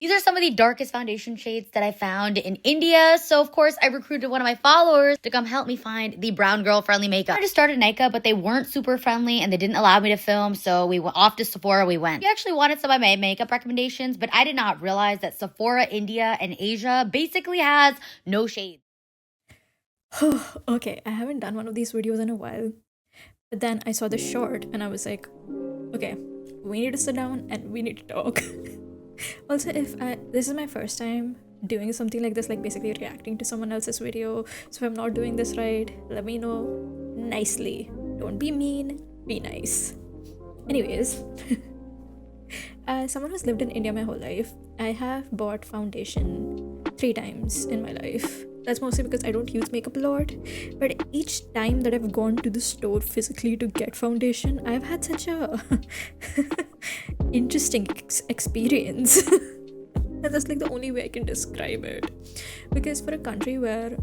These are some of the darkest foundation shades that I found in India. So, of course, I recruited one of my followers to come help me find the brown girl friendly makeup. I just started Nykaa, but they weren't super friendly and they didn't allow me to film. So we went off to Sephora. We actually wanted some of my makeup recommendations, but I did not realize that Sephora India and Asia basically has no shades. Okay, I haven't done one of these videos in a while. But then I saw the short and I was like, okay, we need to sit down and we need to talk. Also, this is my first time doing something like this, like basically reacting to someone else's video. So if I'm not doing this right, let me know nicely. Don't be mean, be nice. Anyways, as someone who's lived in India my whole life, I have bought foundation 3 times in my life. That's mostly because I don't use makeup a lot. But each time that I've gone to the store physically to get foundation, I've had such a interesting experience. That's like the only way I can describe it. Because for a country where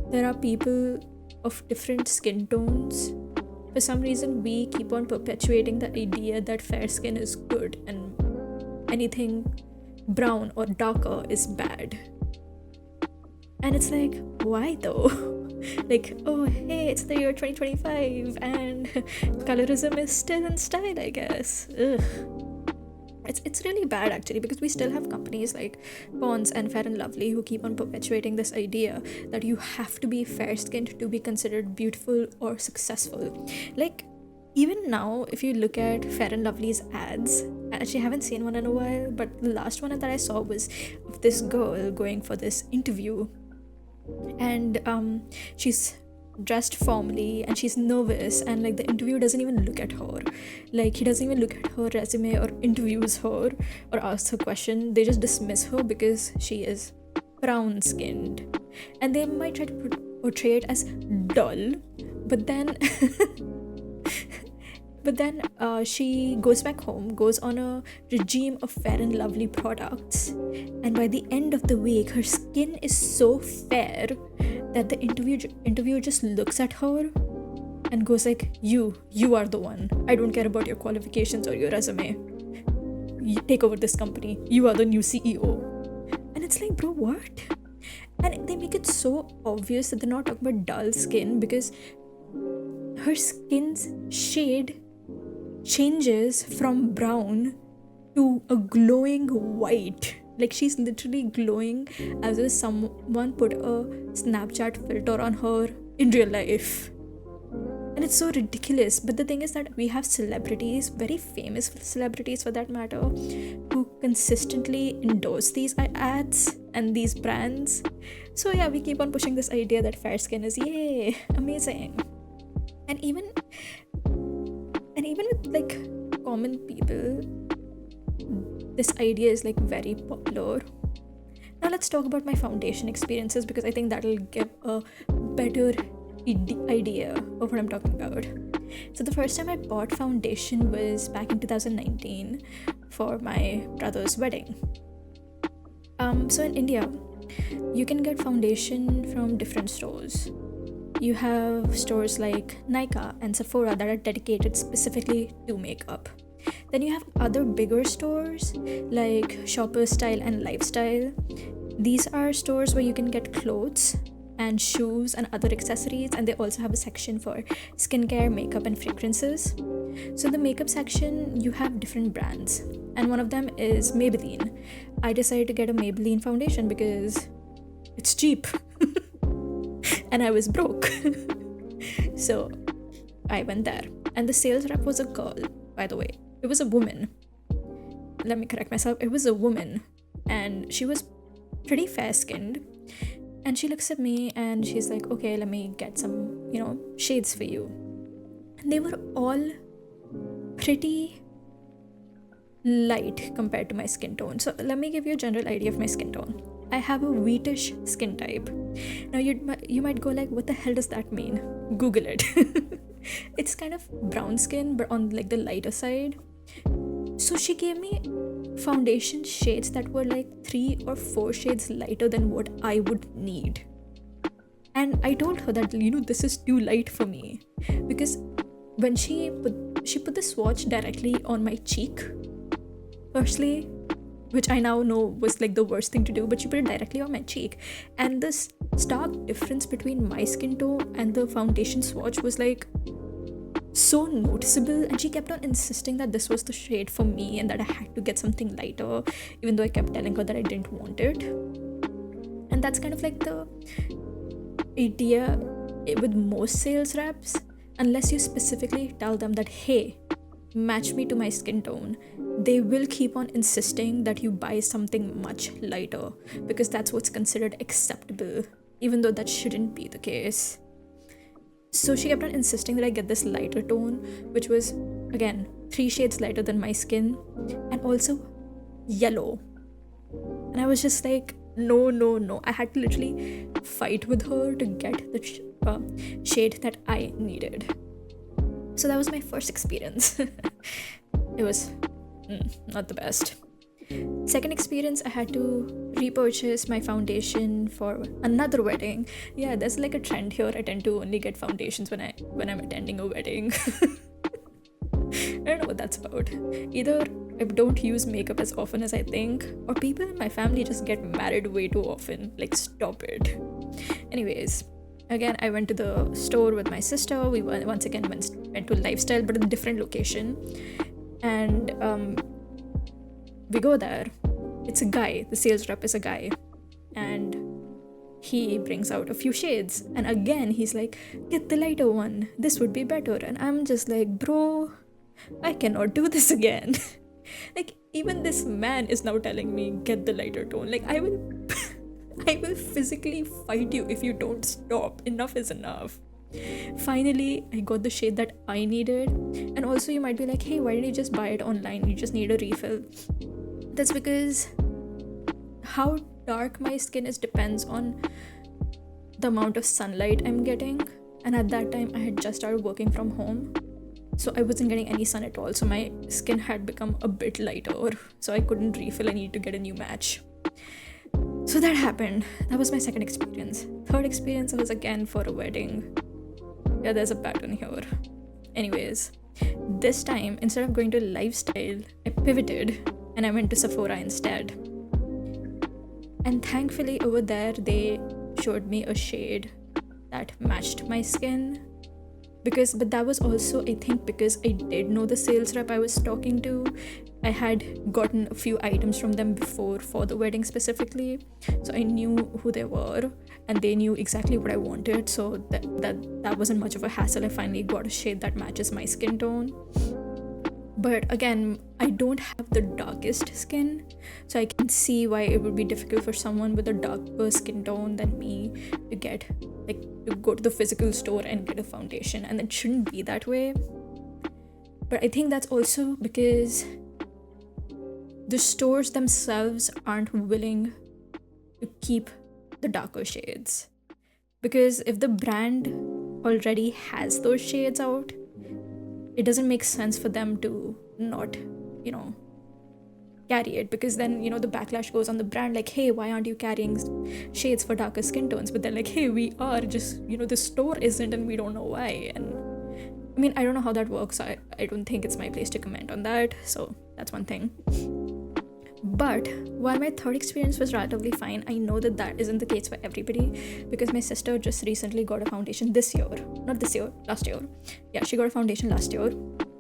there are people of different skin tones, for some reason we keep on perpetuating the idea that fair skin is good and anything brown or darker is bad. And it's like, why though? Like, oh hey, it's the year 2025 and colorism is still in style, I guess. Ugh. It's really bad actually, because we still have companies like Pond's and Fair and Lovely who keep on perpetuating this idea that you have to be fair skinned to be considered beautiful or successful. Like, even now, if you look at Fair and Lovely's ads, I actually haven't seen one in a while, but the last one that I saw was of this girl going for this interview, and she's dressed formally and she's nervous, and like the interviewer doesn't even look at her, like he doesn't even look at her resume or interviews her or asks her question. They just dismiss her because she is brown skinned, and they might try to portray it as dull, but then she goes back home, goes on a regime of Fair and Lovely products, and by the end of the week her skin is so fair that the interviewer just looks at her and goes like, you are the one. I don't care about your qualifications or your resume. You take over this company. You are the new CEO. And it's like, bro, what? And they make it so obvious that they're not talking about dull skin, because her skin's shade changes from brown to a glowing white. Like, she's literally glowing as if someone put a Snapchat filter on her in real life. And it's so ridiculous. But the thing is that we have celebrities, very famous celebrities for that matter, who consistently endorse these ads and these brands. So yeah, we keep on pushing this idea that fair skin is yay, amazing. And even with like common people, this idea is like very popular. Now let's talk about my foundation experiences, because I think that'll give a better idea of what I'm talking about. So the first time I bought foundation was back in 2019 for my brother's wedding. So in India, you can get foundation from different stores. You have stores like Nykaa and Sephora that are dedicated specifically to makeup. Then you have other bigger stores like Shopper Style and Lifestyle. These are stores where you can get clothes and shoes and other accessories, and they also have a section for skincare, makeup, and fragrances. So in the makeup section, you have different brands, and one of them is Maybelline. I decided to get a Maybelline foundation because it's cheap. And I was broke. So I went there. And the sales rep was a girl, by the way. It was a woman. Let me correct myself. It was a woman. And she was pretty fair-skinned. And she looks at me and she's like, okay, let me get some, shades for you. And they were all pretty light compared to my skin tone. So let me give you a general idea of my skin tone. I have a wheatish skin type. Now you might go like, what the hell does that mean? Google it. It's kind of brown skin, but on like the lighter side. So she gave me foundation shades that were like 3 or 4 shades lighter than what I would need. And I told her that, this is too light for me. Because when she put the swatch directly on my cheek, firstly, which I now know was like the worst thing to do, but she put it directly on my cheek. And this stark difference between my skin tone and the foundation swatch was like so noticeable, and she kept on insisting that this was the shade for me and that I had to get something lighter, even though I kept telling her that I didn't want it. And that's kind of like the idea with most sales reps. Unless you specifically tell them that, hey, match me to my skin tone, they will keep on insisting that you buy something much lighter because that's what's considered acceptable, even though that shouldn't be the case. So she kept on insisting that I get this lighter tone, which was, again, 3 shades lighter than my skin, and also yellow. And I was just like, no. I had to literally fight with her to get the shade that I needed. So that was my first experience. It was not the best. Second experience, I had to repurchase my foundation for another wedding. Yeah, there's like a trend here. I tend to only get foundations when I'm attending a wedding. I don't know what that's about. Either I don't use makeup as often as I think, or people in my family just get married way too often. Like, stop it. Anyways, again, I went to the store with my sister. We once again went to Lifestyle, but in a different location. And we go there. It's a guy. The sales rep is a guy. And he brings out a few shades. And again, he's like, get the lighter one. This would be better. And I'm just like, bro, I cannot do this again. Like, even this man is now telling me, get the lighter tone. Like, I will physically fight you if you don't stop. Enough is enough. Finally, I got the shade that I needed. And also, you might be like, hey, why didn't you just buy it online? You just need a refill. That's because how dark my skin is depends on the amount of sunlight I'm getting. And at that time, I had just started working from home. So I wasn't getting any sun at all. So my skin had become a bit lighter. So I couldn't refill. I needed to get a new match. So that happened. That was my second experience. Third experience was again for a wedding. Yeah, there's a pattern here. Anyways, this time, instead of going to Lifestyle, I pivoted and I went to Sephora instead. And thankfully over there, they showed me a shade that matched my skin. But that was also, I think, because I did know the sales rep I was talking to. I had gotten a few items from them before for the wedding specifically. So I knew who they were and they knew exactly what I wanted. So that wasn't much of a hassle. I finally got a shade that matches my skin tone. But again, I don't have the darkest skin, so I can see why it would be difficult for someone with a darker skin tone than me to go to the physical store and get a foundation, and it shouldn't be that way. But I think that's also because the stores themselves aren't willing to keep the darker shades. Because if the brand already has those shades out, it doesn't make sense for them to not, carry it, because then, the backlash goes on the brand, like, hey, why aren't you carrying shades for darker skin tones? But they're like, hey, we are, just, the store isn't and we don't know why. And I mean, I don't know how that works. I don't think it's my place to comment on that. So that's one thing. But while my third experience was relatively fine, I know that isn't the case for everybody, because my sister just recently got a foundation last year. Yeah, she got a foundation last year,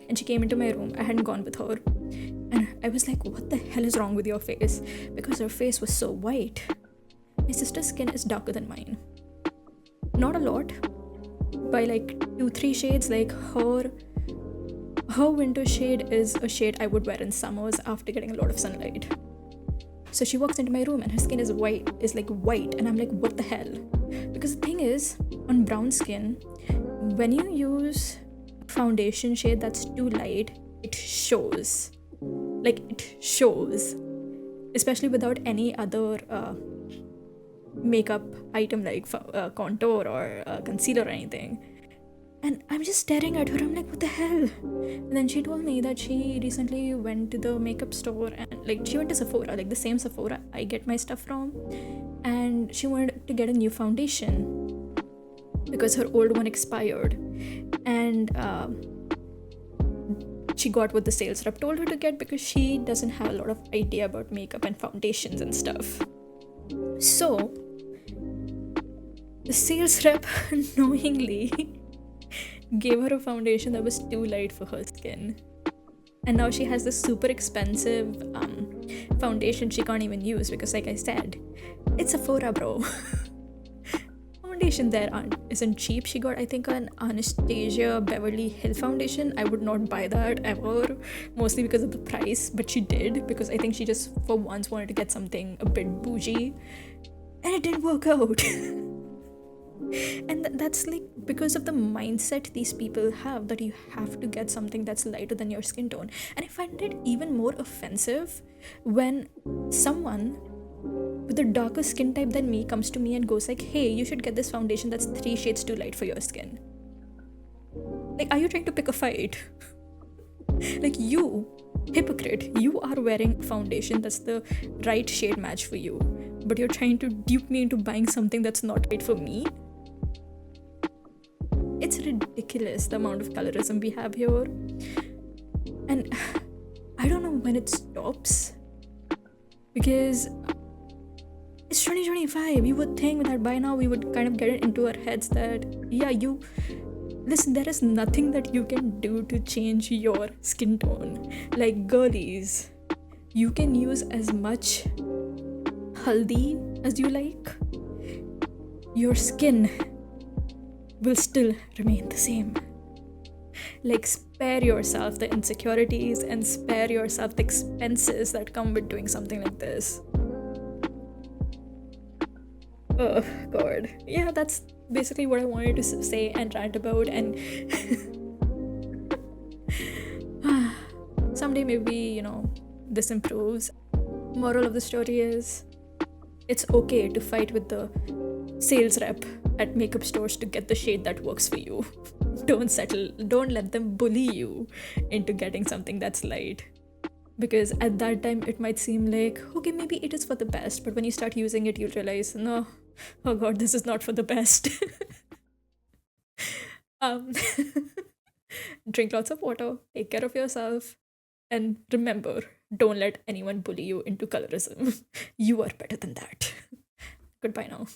and she came into my room. I hadn't gone with her, and I was like, what the hell is wrong with your face? Because her face was so white. My sister's skin is darker than mine. Not a lot, by like 2-3 shades. Like her winter shade is a shade I would wear in summers after getting a lot of sunlight. So she walks into my room and her skin is white, and I'm like, what the hell? Because the thing is, on brown skin, when you use a foundation shade that's too light, it shows. Especially without any other makeup item like contour or concealer or anything. And I'm just staring at her. I'm like, what the hell? And then she told me that she recently went to the makeup store and she went to Sephora, the same Sephora I get my stuff from. And she wanted to get a new foundation because her old one expired. And she got what the sales rep told her to get because she doesn't have a lot of idea about makeup and foundations and stuff. So the sales rep knowingly gave her a foundation that was too light for her skin. And now she has this super expensive foundation she can't even use because, like I said, it's Sephora, bro. Foundation there isn't cheap. She got, I think, an Anastasia Beverly Hill foundation. I would not buy that ever, mostly because of the price, but she did because I think she just for once wanted to get something a bit bougie, and it didn't work out. And that's like because of the mindset these people have that you have to get something that's lighter than your skin tone. And I find it even more offensive when someone with a darker skin type than me comes to me and goes like, hey, you should get this foundation that's 3 shades too light for your skin. Like, are you trying to pick a fight? Like, you hypocrite, you are wearing foundation that's the right shade match for you, but you're trying to dupe me into buying something that's not right for me. It's ridiculous the amount of colorism we have here, and I don't know when it stops, because it's 2025. You would think that by now we would kind of get it into our heads that, yeah, you listen, there is nothing that you can do to change your skin tone. Like, girlies, you can use as much haldi as you like, your skin will still remain the same. Like, spare yourself the insecurities and spare yourself the expenses that come with doing something like this. Oh god. Yeah, that's basically what I wanted to say and rant about. And someday maybe, this improves. Moral of the story is, it's okay to fight with the sales rep at makeup stores to get the shade that works for you. Don't settle. Don't let them bully you into getting something that's light. Because at that time it might seem like, okay, maybe it is for the best, but when you start using it, you'll realize, no, oh god, this is not for the best. Drink lots of water, take care of yourself, and remember, don't let anyone bully you into colorism. You are better than that. Goodbye now.